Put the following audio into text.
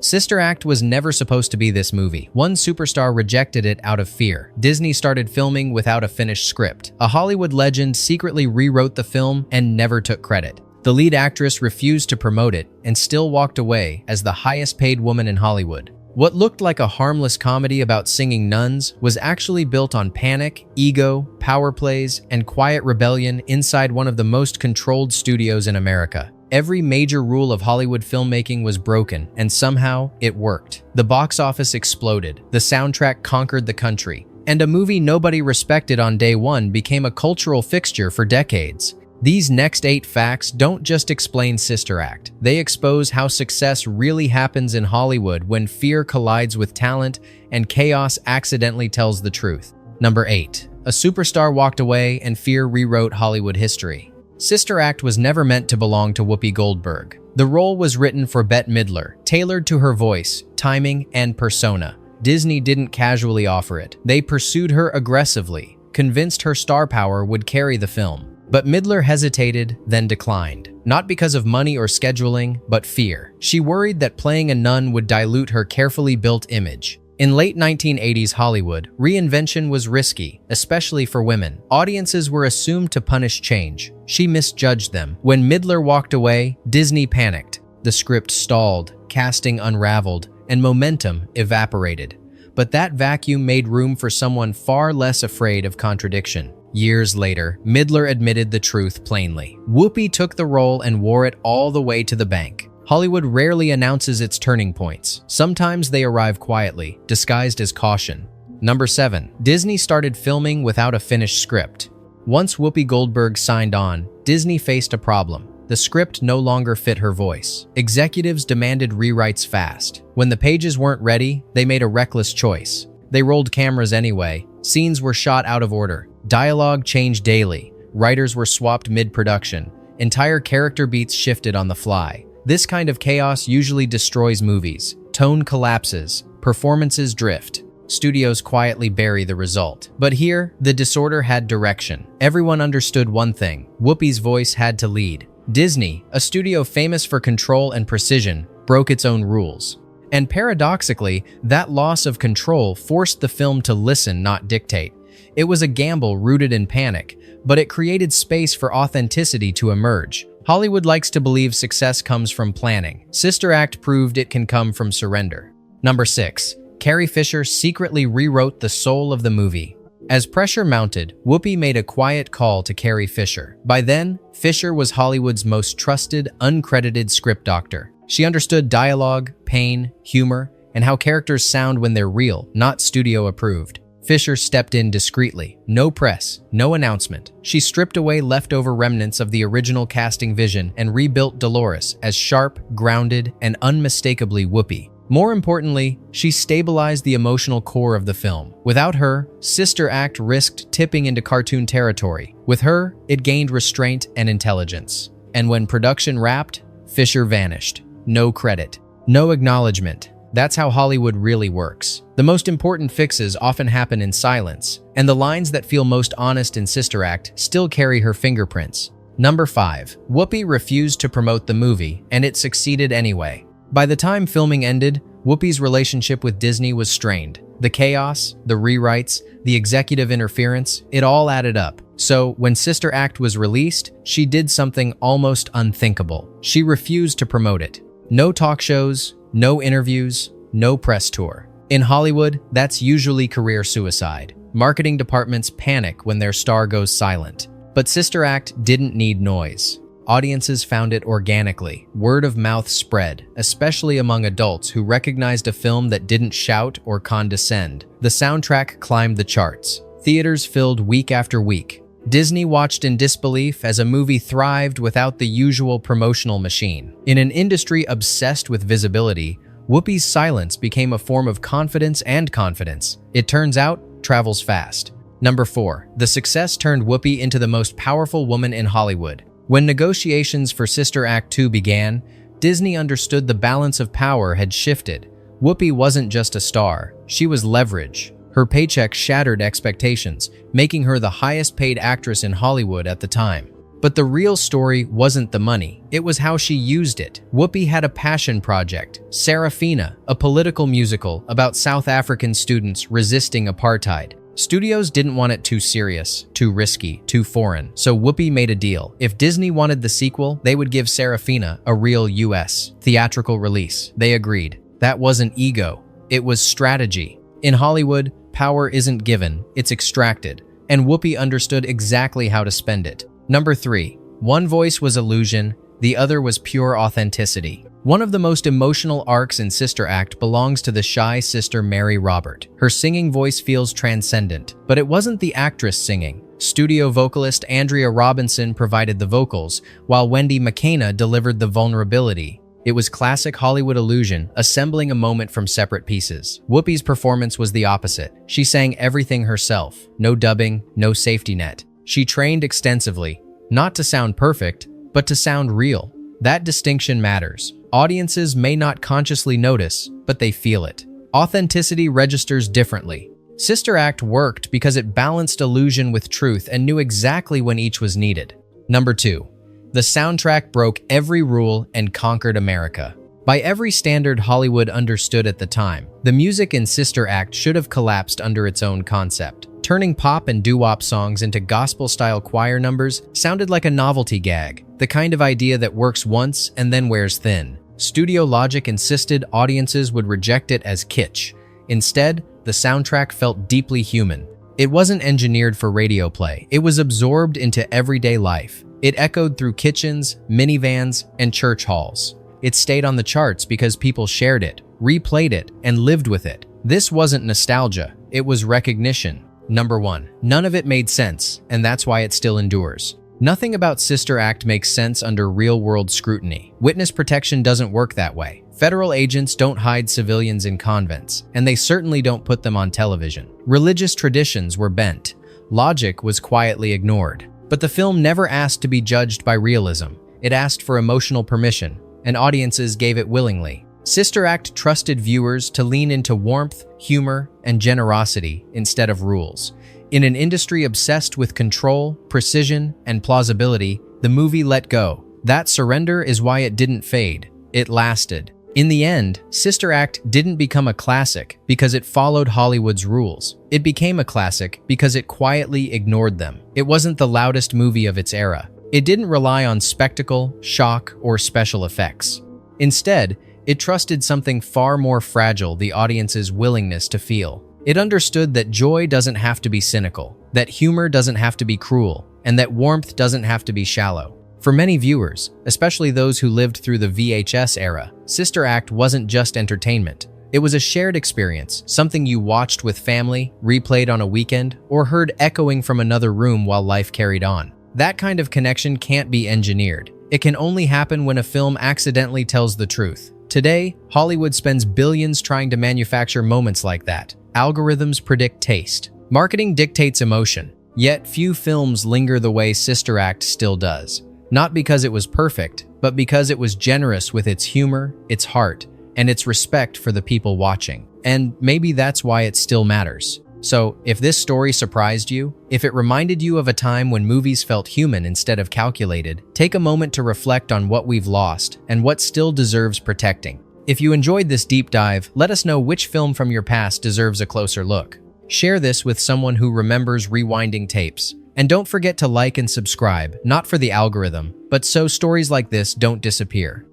Sister Act was never supposed to be this movie. One superstar rejected it out of fear. Disney started filming without a finished script. A Hollywood legend secretly rewrote the film and never took credit. The lead actress refused to promote it and still walked away as the highest-paid woman in Hollywood. What looked like a harmless comedy about singing nuns was actually built on panic, ego, power plays, and quiet rebellion inside one of the most controlled studios in America. Every major rule of Hollywood filmmaking was broken, and somehow it worked. The box office exploded, the soundtrack conquered the country, and a movie nobody respected on day one became a cultural fixture for decades. These next 8 facts don't just explain Sister Act. They expose how success really happens in Hollywood when fear collides with talent and chaos accidentally tells the truth. Number 8. A superstar walked away and fear rewrote Hollywood history. Sister Act was never meant to belong to Whoopi Goldberg. The role was written for Bette Midler, tailored to her voice, timing, and persona. Disney didn't casually offer it. They pursued her aggressively, convinced her star power would carry the film. But Midler hesitated, then declined. Not because of money or scheduling, but fear. She worried that playing a nun would dilute her carefully built image. In late 1980s Hollywood, reinvention was risky, especially for women. Audiences were assumed to punish change. She misjudged them. When Midler walked away, Disney panicked. The script stalled, casting unraveled, and momentum evaporated. But that vacuum made room for someone far less afraid of contradiction. Years later, Midler admitted the truth plainly. Whoopi took the role and wore it all the way to the bank. Hollywood rarely announces its turning points. Sometimes they arrive quietly, disguised as caution. Number 7. Disney started filming without a finished script. Once Whoopi Goldberg signed on, Disney faced a problem. The script no longer fit her voice. Executives demanded rewrites fast. When the pages weren't ready, they made a reckless choice. They rolled cameras anyway. Scenes were shot out of order. Dialogue changed daily. Writers were swapped mid-production. Entire character beats shifted on the fly. This kind of chaos usually destroys movies. Tone collapses. Performances drift. Studios quietly bury the result. But here, the disorder had direction. Everyone understood one thing. Whoopi's voice had to lead. Disney, a studio famous for control and precision, broke its own rules. And paradoxically, that loss of control forced the film to listen, not dictate. It was a gamble rooted in panic, but it created space for authenticity to emerge. Hollywood likes to believe success comes from planning. Sister Act proved it can come from surrender. Number 6. Carrie Fisher secretly rewrote the soul of the movie. As pressure mounted, Whoopi made a quiet call to Carrie Fisher. By then, Fisher was Hollywood's most trusted, uncredited script doctor. She understood dialogue, pain, humor, and how characters sound when they're real, not studio approved. Fisher stepped in discreetly. No press, no announcement. She stripped away leftover remnants of the original casting vision and rebuilt Dolores as sharp, grounded, and unmistakably Whoopi. More importantly, she stabilized the emotional core of the film. Without her, Sister Act risked tipping into cartoon territory. With her, it gained restraint and intelligence. And when production wrapped, Fisher vanished. No credit, no acknowledgement. That's how Hollywood really works. The most important fixes often happen in silence, and the lines that feel most honest in Sister Act still carry her fingerprints. Number 5. Whoopi refused to promote the movie, and it succeeded anyway. By the time filming ended, Whoopi's relationship with Disney was strained. The chaos, the rewrites, the executive interference, it all added up. So, when Sister Act was released, she did something almost unthinkable. She refused to promote it. No talk shows, no interviews, no press tour. In Hollywood, that's usually career suicide. Marketing departments panic when their star goes silent. But Sister Act didn't need noise. Audiences found it organically. Word of mouth spread, especially among adults who recognized a film that didn't shout or condescend. The soundtrack climbed the charts. Theaters filled week after week. Disney watched in disbelief as a movie thrived without the usual promotional machine. In an industry obsessed with visibility, Whoopi's silence became a form of confidence and confidence. It turns out, travels fast. Number 4. The success turned Whoopi into the most powerful woman in Hollywood. When negotiations for Sister Act 2 began, Disney understood the balance of power had shifted. Whoopi wasn't just a star, she was leverage. Her paycheck shattered expectations, making her the highest-paid actress in Hollywood at the time. But the real story wasn't the money, it was how she used it. Whoopi had a passion project, Serafina, a political musical about South African students resisting apartheid. Studios didn't want it too serious, too risky, too foreign, so Whoopi made a deal. If Disney wanted the sequel, they would give Serafina a real US theatrical release. They agreed. That wasn't ego, it was strategy. In Hollywood, power isn't given, it's extracted, and Whoopi understood exactly how to spend it. Number 3. One voice was illusion, the other was pure authenticity. One of the most emotional arcs in Sister Act belongs to the shy sister Mary Robert. Her singing voice feels transcendent, but it wasn't the actress singing. Studio vocalist Andrea Robinson provided the vocals, while Wendy McKenna delivered the vulnerability. It was classic Hollywood illusion, assembling a moment from separate pieces. Whoopi's performance was the opposite. She sang everything herself. No dubbing, no safety net. She trained extensively, not to sound perfect, but to sound real. That distinction matters. Audiences may not consciously notice, but they feel it. Authenticity registers differently. Sister Act worked because it balanced illusion with truth and knew exactly when each was needed. Number 2. The soundtrack broke every rule and conquered America. By every standard Hollywood understood at the time, the music in Sister Act should have collapsed under its own concept. Turning pop and doo-wop songs into gospel-style choir numbers sounded like a novelty gag, the kind of idea that works once and then wears thin. Studio logic insisted audiences would reject it as kitsch. Instead, the soundtrack felt deeply human. It wasn't engineered for radio play, it was absorbed into everyday life. It echoed through kitchens, minivans, and church halls. It stayed on the charts because people shared it, replayed it, and lived with it. This wasn't nostalgia, it was recognition. Number 1. None of it made sense, and that's why it still endures. Nothing about Sister Act makes sense under real-world scrutiny. Witness protection doesn't work that way. Federal agents don't hide civilians in convents, and they certainly don't put them on television. Religious traditions were bent. Logic was quietly ignored. But the film never asked to be judged by realism. It asked for emotional permission, and audiences gave it willingly. Sister Act trusted viewers to lean into warmth, humor, and generosity instead of rules. In an industry obsessed with control, precision, and plausibility, the movie let go. That surrender is why it didn't fade. It lasted. In the end, Sister Act didn't become a classic because it followed Hollywood's rules. It became a classic because it quietly ignored them. It wasn't the loudest movie of its era. It didn't rely on spectacle, shock, or special effects. Instead, it trusted something far more fragile: the audience's willingness to feel. It understood that joy doesn't have to be cynical, that humor doesn't have to be cruel, and that warmth doesn't have to be shallow. For many viewers, especially those who lived through the VHS era, Sister Act wasn't just entertainment. It was a shared experience, something you watched with family, replayed on a weekend, or heard echoing from another room while life carried on. That kind of connection can't be engineered. It can only happen when a film accidentally tells the truth. Today, Hollywood spends billions trying to manufacture moments like that. Algorithms predict taste. Marketing dictates emotion. Yet few films linger the way Sister Act still does. Not because it was perfect, but because it was generous with its humor, its heart, and its respect for the people watching. And maybe that's why it still matters. So, if this story surprised you, if it reminded you of a time when movies felt human instead of calculated, take a moment to reflect on what we've lost and what still deserves protecting. If you enjoyed this deep dive, let us know which film from your past deserves a closer look. Share this with someone who remembers rewinding tapes. And don't forget to like and subscribe, not for the algorithm, but so stories like this don't disappear.